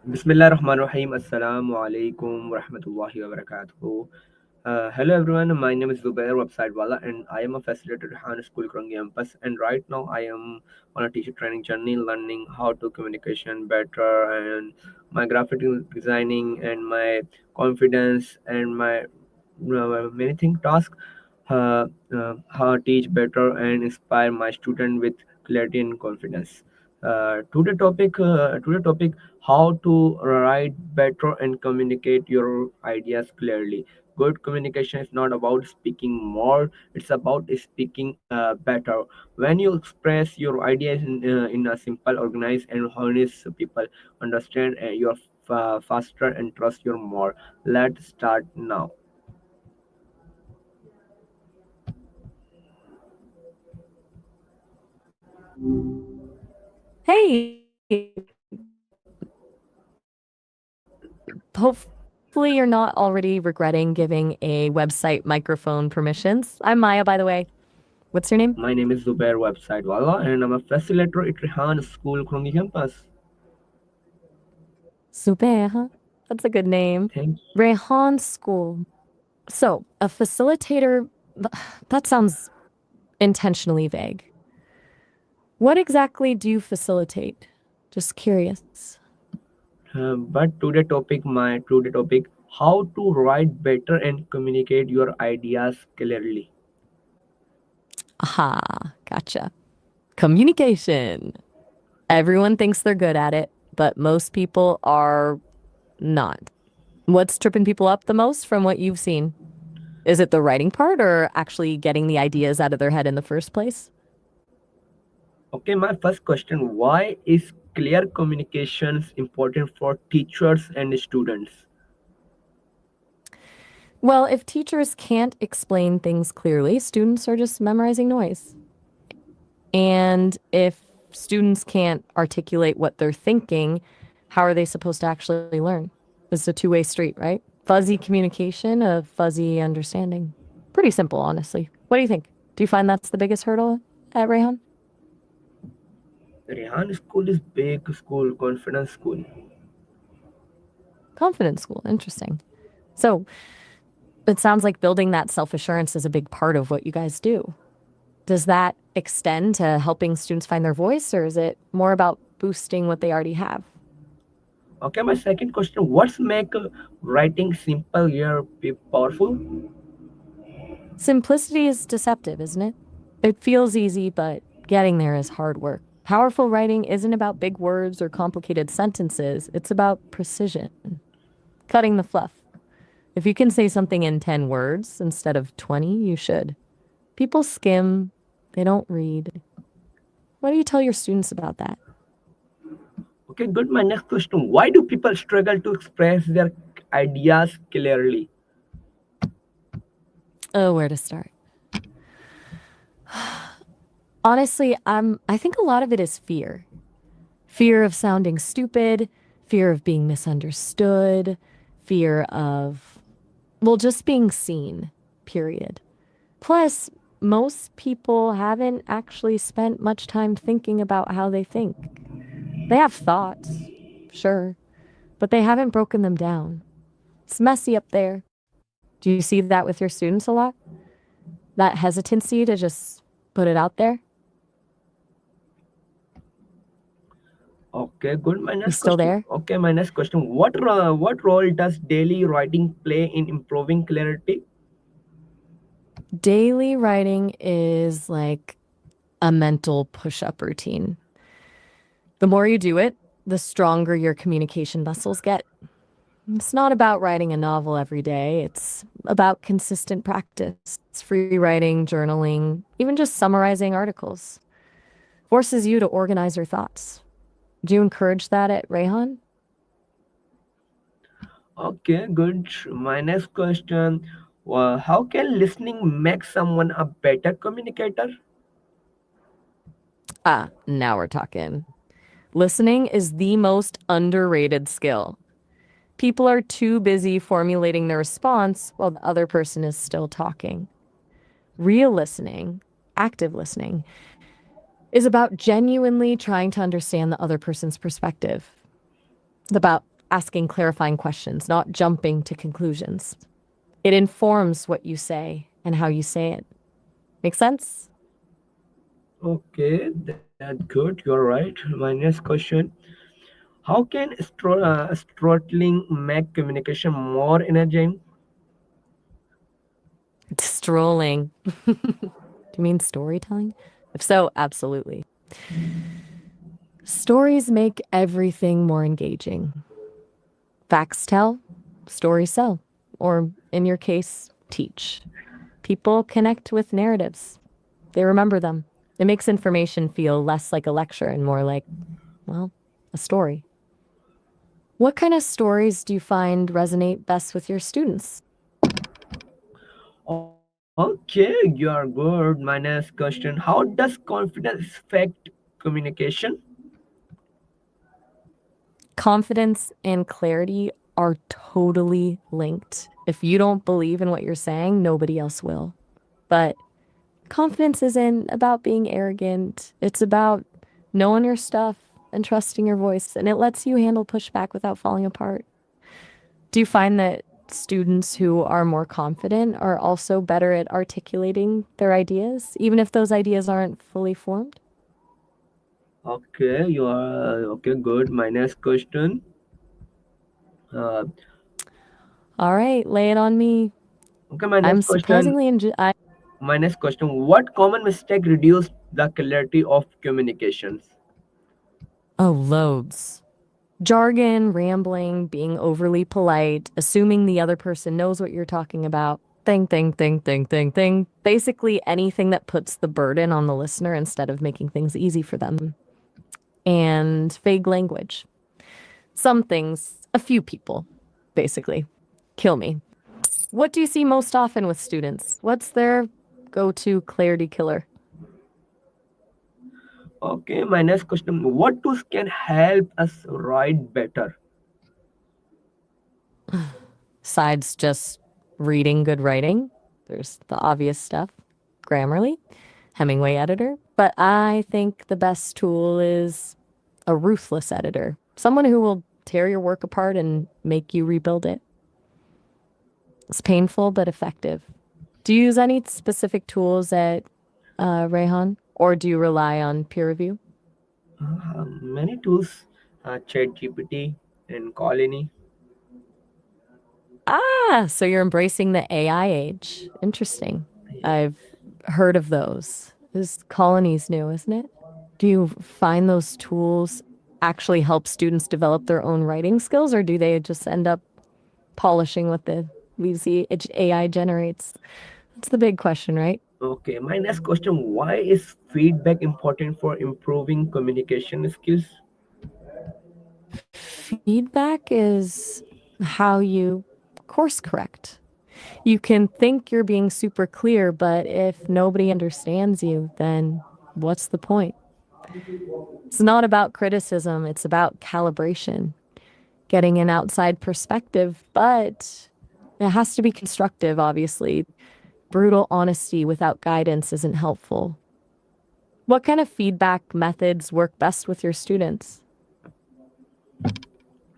Bismillahirrahmanirrahim. Assalamu alaikum warahmatullahi wabarakatuh. Hello everyone, my name is Zubair website wala and I am a facilitator at School Kurang campus, and right now I am on a teacher training journey learning how to communication better and my graphic designing and my confidence and my many thing task how teach better and inspire my student with clarity and confidence. Today topic how to write better and communicate your ideas clearly. Good communication is not about speaking more, it's about speaking better. When you express your ideas in a simple, organized and honest, people understand you faster and trust you more. Let's start now. Hey, hopefully you're not already regretting giving a website microphone permissions. I'm Maya, by the way. What's your name? My name is Zubair website wala and I'm a facilitator at Rehan School Krongi campus. Super, huh? That's a good name. Thank Rehan School. So, a facilitator, that sounds intentionally vague. What exactly do you facilitate? Just curious. but today topic how to write better and communicate your ideas clearly. Aha, gotcha. Communication. Everyone thinks they're good at it, but most people are not. What's tripping people up the most from what you've seen? Is it the writing part or actually getting the ideas out of their head in the first place? Okay, my first question: why is clear communications important for teachers and students? Well, if teachers can't explain things clearly, students are just memorizing noise. And if students can't articulate what they're thinking, how are they supposed to actually learn? It's a two-way street, right? Fuzzy communication, a fuzzy understanding. Pretty simple, honestly. What do you think? Do you find that's the biggest hurdle at Rayhan? Rehan School is big school, confidence school. Confidence school. Interesting. So it sounds like building that self assurance is a big part of what you guys do. Does that extend to helping students find their voice, or is it more about boosting what they already have? Okay, my second question: what's make writing simple yet powerful? Simplicity is deceptive, isn't it? It feels easy, but getting there is hard work. Powerful writing isn't about big words or complicated sentences, it's about precision, cutting the fluff. If you can say something in 10 words instead of 20, you should. People skim, they don't read. What do you tell your students about that? Okay, good. My next question: why do people struggle to express their ideas clearly? Oh, where to start? Honestly, I think a lot of it is fear. Fear of sounding stupid, fear of being misunderstood, fear of, well, just being seen, period. Plus, most people haven't actually spent much time thinking about how they think. They have thoughts, sure, but they haven't broken them down. It's messy up there. Do you see that with your students a lot? That hesitancy to just put it out there? Okay, good. My You next still question. there? Okay, my next question. What role does daily writing play in improving clarity? Daily writing is like a mental push up routine. The more you do it, the stronger your communication muscles get. It's not about writing a novel every day, it's about consistent practice. It's free writing, journaling, even just summarizing articles. Forces you to organize your thoughts. Do you encourage that at Rayhan? Okay, good. My next question. How can listening make someone a better communicator? Ah, now we're talking. Listening is the most underrated skill. People are too busy formulating their response while the other person is still talking. Real listening, active listening, is about genuinely trying to understand the other person's perspective. It's about asking clarifying questions, not jumping to conclusions. It informs what you say and how you say it. Make sense? Okay, that's good. You're right. My next question: how can throttling make communication more energizing? Strolling. Do you mean storytelling? If so, absolutely. Stories make everything more engaging. Facts tell, stories sell, or in your case, teach. People connect with narratives, they remember them. It makes information feel less like a lecture and more like, well, a story. What kind of stories do you find resonate best with your students? Okay, you are good. My next question: how does confidence affect communication? Confidence and clarity are totally linked. If you don't believe in what you're saying, nobody else will. But confidence isn't about being arrogant, it's about knowing your stuff and trusting your voice, and it lets you handle pushback without falling apart. Do you find that students who are more confident are also better at articulating their ideas, even if those ideas aren't fully formed? Okay, you are okay. Good. My next question. Uh, All right, lay it on me. okay, my I'm next question. surprisingly I My next question: what common mistake reduce the clarity of communications? oh, loads. Jargon, rambling, being overly polite, assuming the other person knows what you're talking about. Thing. Basically, anything that puts the burden on the listener instead of making things easy for them. And vague language. Some things, a few people, basically, kill me. What do you see most often with students? What's their go to clarity killer? Okay, my next question: what tools can help us write better? Besides just reading good writing, there's the obvious stuff Grammarly, Hemingway editor. But I think the best tool is a ruthless editor, someone who will tear your work apart and make you rebuild it. It's painful but effective. Do you use any specific tools at Rayhan, or do you rely on peer review? Many tools, Chat GPT and Colony. Ah, so you're embracing the AI age. Interesting. I've heard of those. This colony's new, isn't it? Do you find those tools actually help students develop their own writing skills, or do they just end up polishing what the lazy AI generates? That's the big question, right? Okay, my next question: why is feedback important for improving communication skills? Feedback is how you course correct. You can think you're being super clear, but if nobody understands you, then what's the point? It's not about criticism, it's about calibration, getting an outside perspective, but it has to be constructive, obviously. Brutal honesty without guidance isn't helpful. What kind of feedback methods work best with your students?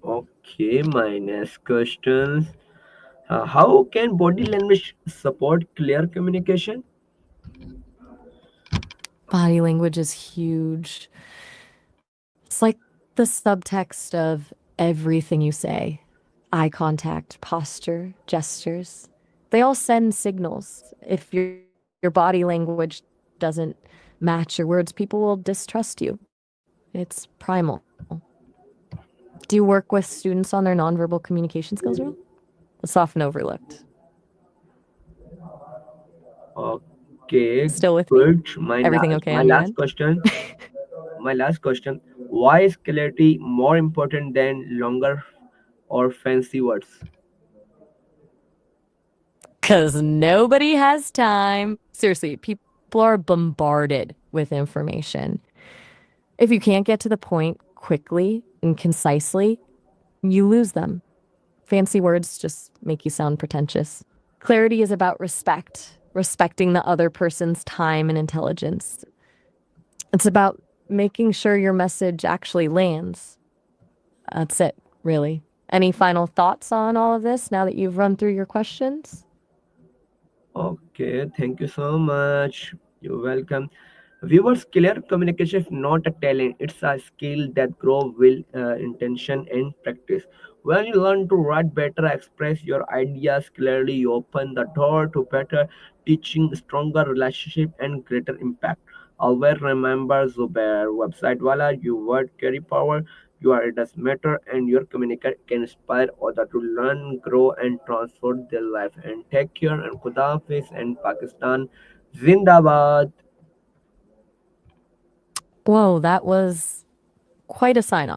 Okay, my next question: how can body language support clear communication? Body language is huge. It's like the subtext of everything you say. Eye contact, posture, gestures. They all send signals. If your body language doesn't match your words, people will distrust you. It's primal. Do you work with students on their nonverbal communication skills, Earl? It's often overlooked. Okay, Still with me? good. Everything okay My on your last end? question. My last question: why is clarity more important than longer or fancy words? Because nobody has time. Seriously, people are bombarded with information. If you can't get to the point quickly and concisely, you lose them. Fancy words just make you sound pretentious. Clarity is about respect, respecting the other person's time and intelligence. It's about making sure your message actually lands. That's it, really. Any final thoughts on all of this now that you've run through your questions? Okay, thank you so much. You're welcome. Viewers, clear communication is not a talent, it's a skill that grows with intention and practice. When you learn to write better, express your ideas clearly, you open the door to better teaching, stronger relationship, and greater impact. Always remember, Zubair, website wala, your word carry power, your ideas matter, and your communication can inspire others to learn, grow, and transform their life. And take care, and Khuda Hafiz, and Pakistan. Zindabad. Whoa, that was quite a sign off.